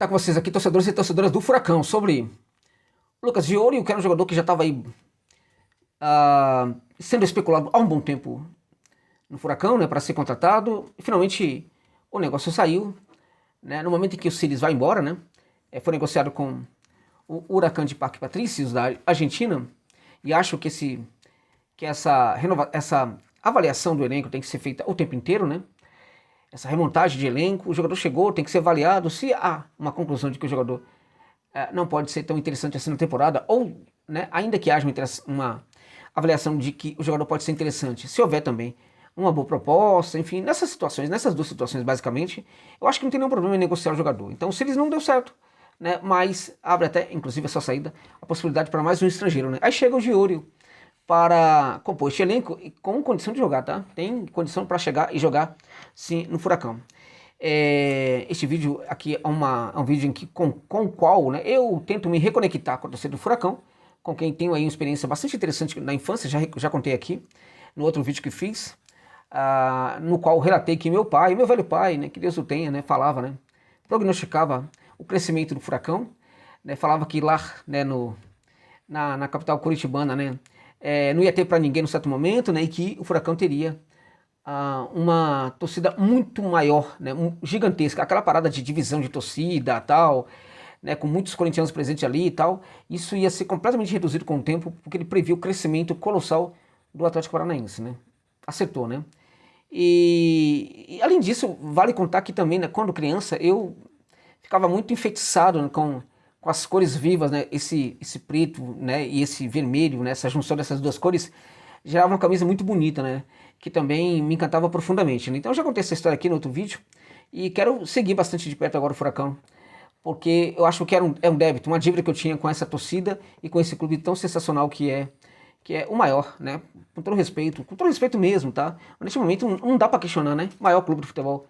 Tá com vocês aqui, torcedores e torcedoras do Furacão, sobre Lucas Diori, que era um jogador que já estava aí sendo especulado há um bom tempo no Furacão, né, para ser contratado. E finalmente o negócio saiu, né, no momento em que o Siles vai embora, né, foi negociado com o Huracán de Parque Patricios da Argentina. E acho que essa avaliação do elenco tem que ser feita o tempo inteiro, né? Essa remontagem de elenco, o jogador chegou, tem que ser avaliado. Se há uma conclusão de que o jogador não pode ser tão interessante assim na temporada, ou, né, ainda que haja uma avaliação de que o jogador pode ser interessante, se houver também uma boa proposta, enfim, nessas duas situações basicamente, eu acho que não tem nenhum problema em negociar o jogador. Então, se eles não deu certo, né, mas abre até, inclusive, essa saída, a possibilidade para mais um estrangeiro, né? Aí chega o Giório para compor este elenco e com condição de jogar, tá? Tem condição para chegar e jogar, sim, no Furacão. Este vídeo aqui é um vídeo em que, com o qual, né, eu tento me reconectar com a torcida do Furacão, com quem tenho aí uma experiência bastante interessante na infância, já contei aqui, no outro vídeo que fiz, no qual relatei que meu pai, meu velho pai, né, que Deus o tenha, né, falava, né, prognosticava o crescimento do Furacão, né, falava que lá, né, na capital curitibana, né, não ia ter para ninguém no certo momento, né, e que o Furacão teria uma torcida muito maior, né, gigantesca, aquela parada de divisão de torcida, tal, né, com muitos corintianos presentes ali e tal, isso ia ser completamente reduzido com o tempo, porque ele previu o crescimento colossal do Atlético Paranaense, né, acertou, né. E além disso, vale contar que também, né, quando criança, eu ficava muito enfeitiçado, né, com as cores vivas, né, esse preto, né, e esse vermelho, né, essa junção dessas duas cores, gerava uma camisa muito bonita, né, que também me encantava profundamente, né? Então eu já contei essa história aqui no outro vídeo, e quero seguir bastante de perto agora o Furacão, porque eu acho que é um débito, uma dívida que eu tinha com essa torcida e com esse clube tão sensacional que é o maior, né, com todo respeito mesmo, tá? Neste momento não dá para questionar, né, o maior clube de futebol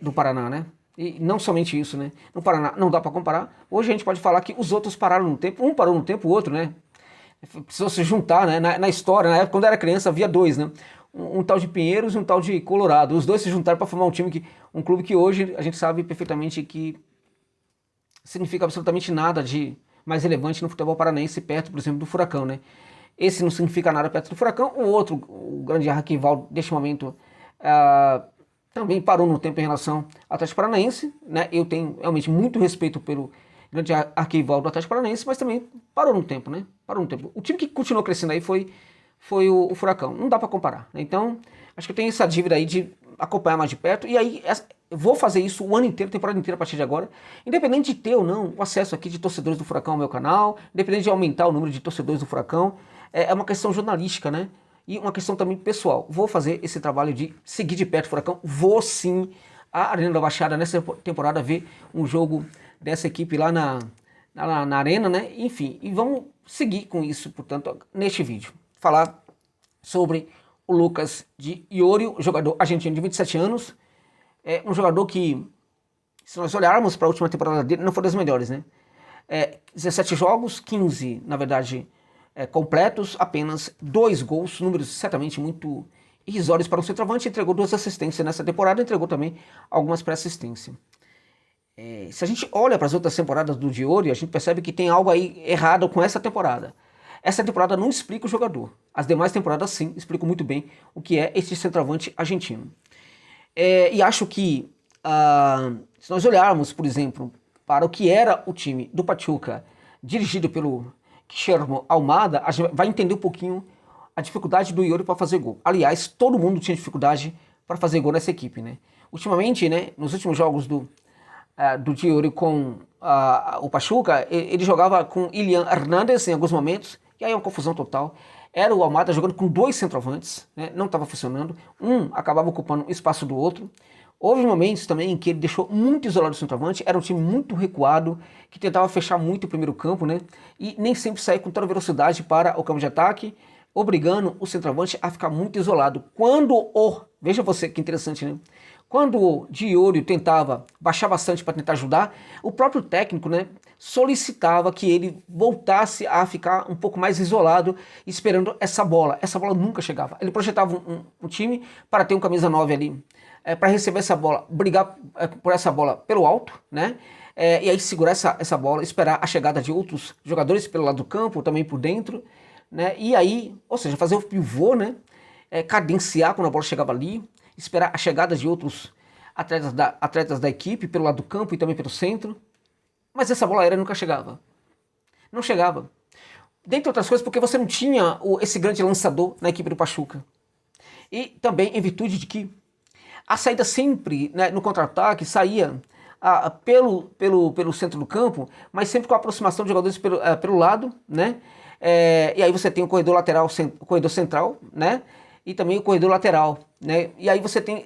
do Paraná, né? E não somente isso, né? No Paraná não dá para comparar. Hoje a gente pode falar que os outros pararam no tempo, um parou no tempo, o outro, né? Precisou se juntar, né? Na história, na época, quando eu era criança, havia dois, né? Um tal de Pinheiros e um tal de Colorado. Os dois se juntaram para formar um clube que hoje a gente sabe perfeitamente que significa absolutamente nada de mais relevante no futebol paranaense, perto, por exemplo, do Furacão, né? Esse não significa nada perto do Furacão. O outro, o grande arquival deste momento, também parou no tempo em relação ao Atlético Paranaense, né? Eu tenho realmente muito respeito pelo grande arquival do Atlético Paranaense, mas também parou no tempo, né? Parou no tempo. O time que continuou crescendo aí foi o Furacão. Não dá para comparar, né? Então, acho que eu tenho essa dívida aí de acompanhar mais de perto, e aí eu vou fazer isso o ano inteiro, temporada inteira a partir de agora, independente de ter ou não o acesso aqui de torcedores do Furacão ao meu canal, independente de aumentar o número de torcedores do Furacão, é uma questão jornalística, né? E uma questão também pessoal. Vou fazer esse trabalho de seguir de perto o Furacão. Vou sim à Arena da Baixada nessa temporada ver um jogo dessa equipe lá na Arena, né? Enfim, e vamos seguir com isso, portanto, neste vídeo. Falar sobre o Lucas Diori, jogador argentino de 27 anos. É um jogador que, se nós olharmos para a última temporada dele, não foi das melhores, né? 17 jogos, 15, na verdade, completos, apenas 2 gols, números certamente muito irrisórios para um centroavante. Entregou 2 assistências nessa temporada, entregou também algumas pré-assistências. Se a gente olha para as outras temporadas do Diori, a gente percebe que tem algo aí errado com essa temporada. Essa temporada não explica o jogador. As demais temporadas sim explicam muito bem o que é esse centroavante argentino. E acho que, se nós olharmos, por exemplo, para o que era o time do Pachuca, dirigido pelo Guillermo Almada, a gente vai entender um pouquinho a dificuldade do Diori para fazer gol. Aliás, todo mundo tinha dificuldade para fazer gol nessa equipe, né? Ultimamente, né, nos últimos jogos do Diori com o Pachuca, ele jogava com Ilian Hernández em alguns momentos, e aí é uma confusão total. Era o Almada jogando com 2 centroavantes, né? Não estava funcionando. Um acabava ocupando o espaço do outro. Houve momentos também em que ele deixou muito isolado o centroavante. Era um time muito recuado, que tentava fechar muito o primeiro campo, né? E nem sempre saía com toda velocidade para o campo de ataque, obrigando o centroavante a ficar muito isolado. Veja você que interessante, né? Quando o Diori tentava baixar bastante para tentar ajudar, o próprio técnico, né, solicitava que ele voltasse a ficar um pouco mais isolado, esperando essa bola. Essa bola nunca chegava. Ele projetava um time para ter um camisa 9 ali, para receber essa bola, brigar por essa bola pelo alto, né? e aí segurar essa bola, esperar a chegada de outros jogadores pelo lado do campo, também por dentro, né? E aí, ou seja, fazer o pivô, né? Cadenciar quando a bola chegava ali, esperar a chegada de outros atletas da equipe pelo lado do campo e também pelo centro. Mas essa bola aérea nunca chegava. Não chegava. Dentre outras coisas, porque você não tinha esse grande lançador na equipe do Pachuca. E também em virtude de que a saída sempre, né, no contra-ataque, saía pelo centro do campo, mas sempre com a aproximação de jogadores pelo lado, né? E aí você tem o corredor lateral, o corredor central, né? E também o corredor lateral, né? E aí você tem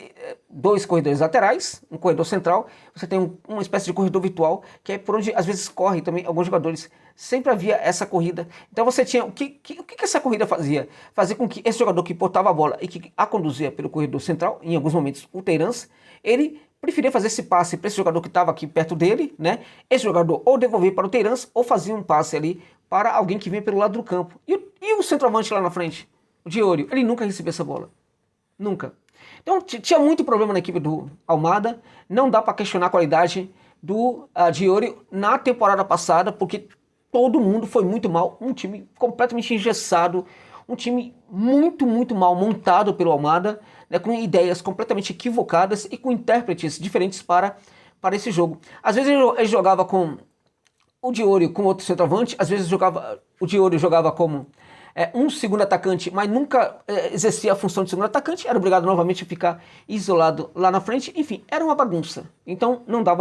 dois corredores laterais, um corredor central, você tem uma espécie de corredor virtual, que é por onde às vezes correm também alguns jogadores. Sempre havia essa corrida. Então você tinha, o que essa corrida fazia? Fazia com que esse jogador que portava a bola e que a conduzia pelo corredor central, em alguns momentos o Teirans, ele preferia fazer esse passe para esse jogador que estava aqui perto dele, né? Esse jogador ou devolver para o Teirans ou fazia um passe ali para alguém que vinha pelo lado do campo. E o centroavante lá na frente? O Diório, ele nunca recebeu essa bola. Nunca. Então tinha muito problema na equipe do Almada. Não dá para questionar a qualidade do Diório na temporada passada, porque todo mundo foi muito mal. Um time completamente engessado. Um time muito, muito mal montado pelo Almada, né, com ideias completamente equivocadas e com intérpretes diferentes para esse jogo. Às vezes ele jogava com o Diório com outro centroavante, às vezes o Diório jogava como um segundo atacante, mas nunca exercia a função de segundo atacante, era obrigado novamente a ficar isolado lá na frente, enfim, era uma bagunça. Então não dá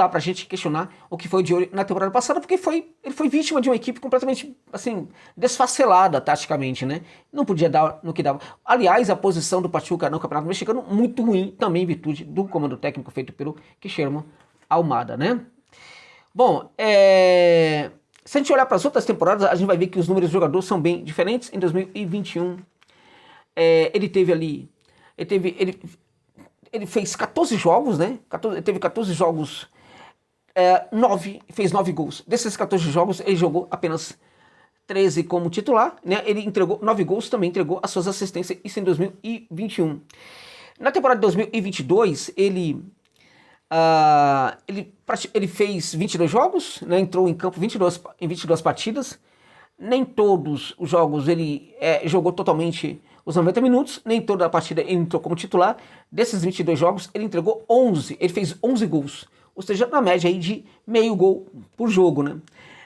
pra gente questionar o que foi o Diório na temporada passada, porque ele foi vítima de uma equipe completamente, assim, desfacelada taticamente, né? Não podia dar no que dava. Aliás, a posição do Pachuca no Campeonato Mexicano muito ruim, também em virtude do comando técnico feito pelo Guillermo Almada, né? Bom, se a gente olhar para as outras temporadas, a gente vai ver que os números do jogador são bem diferentes. Em 2021, ele fez 14 jogos, né? Ele teve 14 jogos, fez 9 gols. Desses 14 jogos, ele jogou apenas 13 como titular, né? Ele entregou 9 gols, também entregou as suas assistências, isso em 2021. Na temporada de 2022, ele fez 22 jogos, né, entrou em campo em 22 partidas. Nem todos os jogos ele jogou totalmente os 90 minutos, nem toda a partida ele entrou como titular. Desses 22 jogos, ele entregou 11, ele fez 11 gols, ou seja, na média aí de meio gol por jogo, né?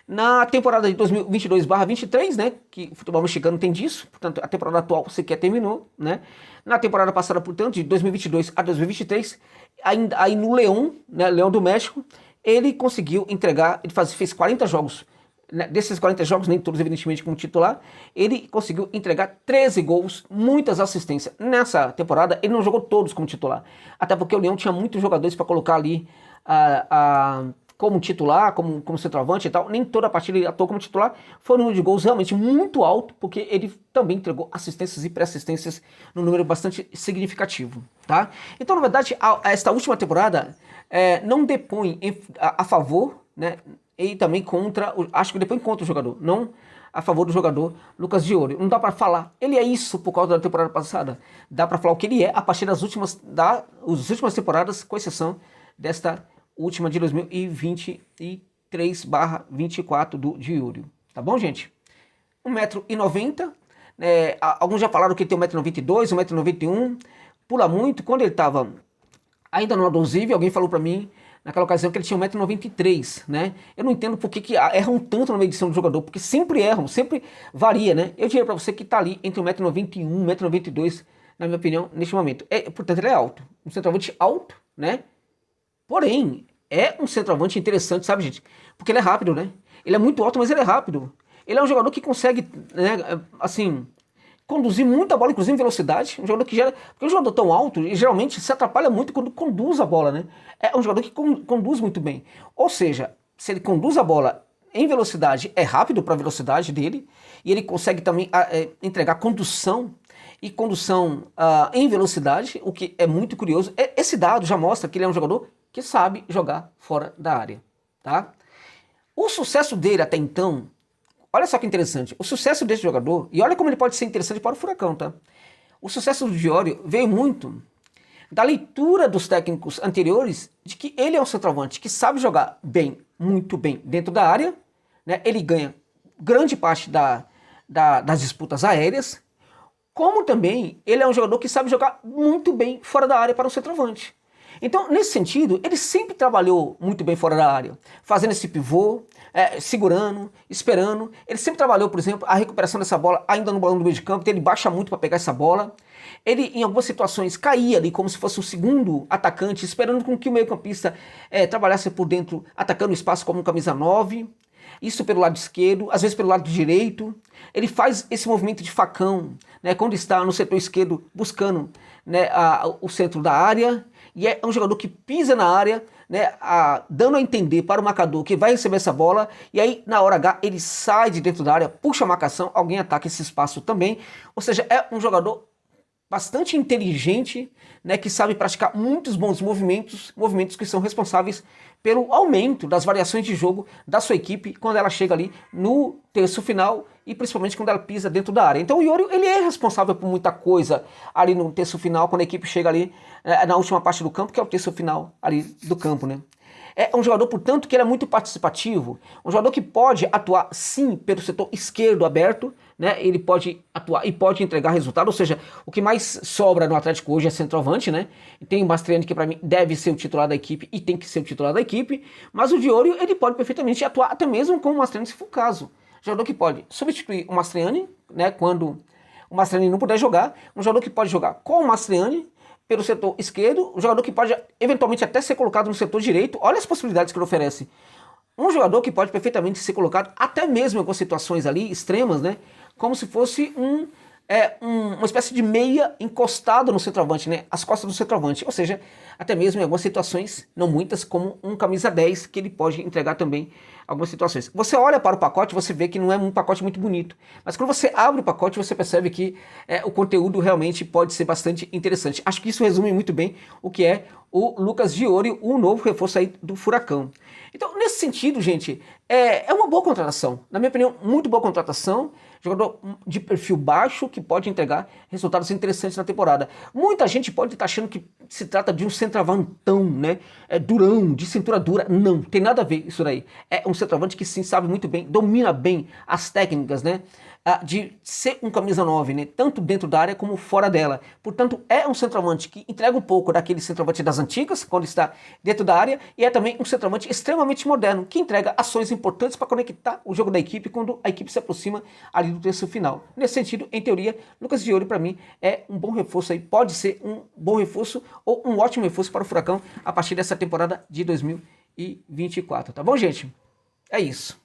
Na temporada de 2022/23, né, que o futebol mexicano tem disso, portanto, a temporada atual sequer terminou, né? Na temporada passada, portanto, de 2022 a 2023, aí no León, né, León do México, ele conseguiu entregar, ele fez 40 jogos, né, desses 40 jogos, nem todos evidentemente como titular, ele conseguiu entregar 13 gols, muitas assistências. Nessa temporada, ele não jogou todos como titular, até porque o León tinha muitos jogadores para colocar ali como titular, como centroavante e tal. Nem toda a partida ele atuou como titular. Foi um número de gols realmente muito alto, porque ele também entregou assistências e pré-assistências num número bastante significativo, tá? Então, na verdade, esta última temporada não depõe a favor, né, e também contra, acho que depõe contra o jogador, não a favor do jogador Lucas Diório. Não dá para falar, ele é isso por causa da temporada passada. Dá para falar o que ele é a partir das últimas temporadas, com exceção desta última de 2023/24 do Diório. Tá bom, gente? 1,90 m, alguns já falaram que ele tem 1,92 m, 1,91 m, pula muito. Quando ele estava ainda no Aldosive, alguém falou para mim, naquela ocasião, que ele tinha 1,93 m, né? Eu não entendo por que erram tanto na medição do jogador, porque sempre erram, sempre varia, né? Eu diria para você que tá ali entre 1,91 m, 1,92 m, na minha opinião, neste momento. Portanto, ele é alto, um centroavante alto, né? Porém, é um centroavante interessante, sabe, gente? Porque ele é rápido, né? Ele é muito alto, mas ele é rápido. Ele é um jogador que consegue, né, assim, conduzir muita bola, inclusive em velocidade. Um jogador que gera... Porque um jogador tão alto, ele geralmente se atrapalha muito quando conduz a bola, né? É um jogador que conduz muito bem. Ou seja, se ele conduz a bola em velocidade, é rápido para a velocidade dele, e ele consegue também entregar condução em velocidade, o que é muito curioso. Esse dado já mostra que ele é um jogador que sabe jogar fora da área, tá? O sucesso dele até então, olha só que interessante, o sucesso desse jogador, e olha como ele pode ser interessante para o Furacão, tá? O sucesso do Diório veio muito da leitura dos técnicos anteriores, de que ele é um centroavante que sabe jogar bem, muito bem dentro da área, né? Ele ganha grande parte das disputas aéreas, como também ele é um jogador que sabe jogar muito bem fora da área para o centroavante. Então, nesse sentido, ele sempre trabalhou muito bem fora da área, fazendo esse pivô, segurando, esperando. Ele sempre trabalhou, por exemplo, a recuperação dessa bola ainda no balão do meio de campo, então ele baixa muito para pegar essa bola. Ele, em algumas situações, caía ali como se fosse um segundo atacante, esperando com que o meio-campista trabalhasse por dentro, atacando o espaço como um camisa 9. Isso pelo lado esquerdo, às vezes pelo lado direito. Ele faz esse movimento de facão, né, quando está no setor esquerdo buscando, né, o centro da área. E é um jogador que pisa na área, né, dando a entender para o marcador que vai receber essa bola. E aí, na hora H, ele sai de dentro da área, puxa a marcação, alguém ataca esse espaço também. Ou seja, é um jogador bastante inteligente, né, que sabe praticar muitos bons movimentos que são responsáveis pelo aumento das variações de jogo da sua equipe quando ela chega ali no terço final e principalmente quando ela pisa dentro da área. Então o Iorio, ele é responsável por muita coisa ali no terço final, quando a equipe chega ali na última parte do campo, que é o terço final ali do campo, né? É um jogador, portanto, que ele é muito participativo, um jogador que pode atuar, sim, pelo setor esquerdo aberto, né? Ele pode atuar e pode entregar resultado, ou seja, o que mais sobra no Atlético hoje é centroavante, né? Tem o Mastroeni, que para mim deve ser o titular da equipe e tem que ser o titular da equipe, mas o Iorio, ele pode perfeitamente atuar até mesmo com o Mastroeni, se for o caso. Jogador que pode substituir o Mastroeni, né, quando o Mastroeni não puder jogar, um jogador que pode jogar com o Mastroeni pelo setor esquerdo, um jogador que pode eventualmente até ser colocado no setor direito. Olha as possibilidades que ele oferece. Um jogador que pode perfeitamente ser colocado até mesmo em algumas situações ali extremas, né, como se fosse uma espécie de meia encostado no centroavante, né, as costas do centroavante, ou seja, até mesmo em algumas situações, não muitas, como um camisa 10, que ele pode entregar também algumas situações. Você olha para o pacote, você vê que não é um pacote muito bonito, mas quando você abre o pacote, você percebe que o conteúdo realmente pode ser bastante interessante. Acho que isso resume muito bem o que é o Lucas Diori, o novo reforço aí do Furacão. Então, nesse sentido, gente, é uma boa contratação. Na minha opinião, muito boa contratação. Jogador de perfil baixo que pode entregar resultados interessantes na temporada. Muita gente pode estar achando que se trata de um centroavantão, né? Durão, de cintura dura. Não, tem nada a ver isso daí. É um centroavante que sim sabe muito bem, domina bem as técnicas, né? De ser um camisa 9, né? Tanto dentro da área como fora dela. Portanto, é um centroavante que entrega um pouco daquele centroavante das antigas, quando está dentro da área, e é também um centroavante extremamente moderno, que entrega ações importantes para conectar o jogo da equipe quando a equipe se aproxima ali do terço final. Nesse sentido, em teoria, Lucas Diori para mim é um bom reforço aí, pode ser um bom reforço ou um ótimo reforço para o Furacão a partir dessa temporada de 2024, tá bom, gente? É isso.